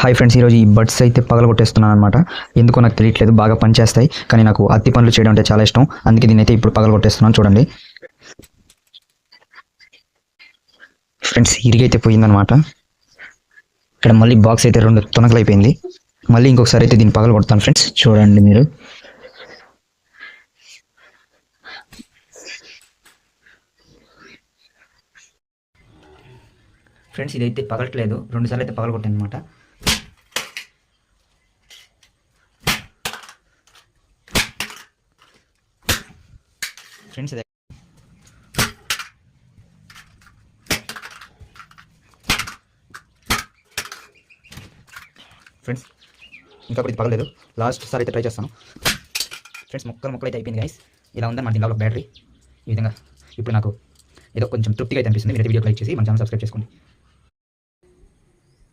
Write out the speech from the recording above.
Hi friends, ఈరోజు ఈ buds అయితే పగలగొట్టేస్తున్నాను అనమాట. ఎందుకో నాకు తెలియట్లేదు, బాగా పనిచేస్తాయి కానీ నాకు అత్తి పనులు చేయడం అంటే చాలా ఇష్టం. అందుకే దీని అయితే ఇప్పుడు పగలగొట్టేస్తున్నాను. చూడండి ఫ్రెండ్స్, ఇరిగైతే పోయిందనమాట. ఇక్కడ మళ్ళీ బాక్స్ అయితే 2 తునకలు అయిపోయింది. మళ్ళీ ఇంకొకసారి అయితే దీన్ని పగలగొడతాను ఫ్రెండ్స్. చూడండి మీరు. ఫ్రెండ్స్, ఇదైతే పగలట్లేదు, 2 సార్లు అయితే పగలగొట్టాను అనమాట. ఫ్రెండ్స్ ఫ్రెండ్స్ ఇంకా ఇప్పుడు ఇది పగలేదు. లాస్ట్ సార్ అయితే ట్రై చేస్తాను. ఫ్రెండ్స్, ముక్కలు అయితే అయిపోయింది గైస్. ఇలా ఉందన్నమాట దీనిలో బ్యాటరీ. ఈ విధంగా ఇప్పుడు నాకు ఏదో కొంచెం తృప్తిగా అయితే అనిపిస్తుంది. మీరు వీడియో లైక్ చేసి మన ఛానల్ సబ్స్క్రైబ్ చేసుకోండి.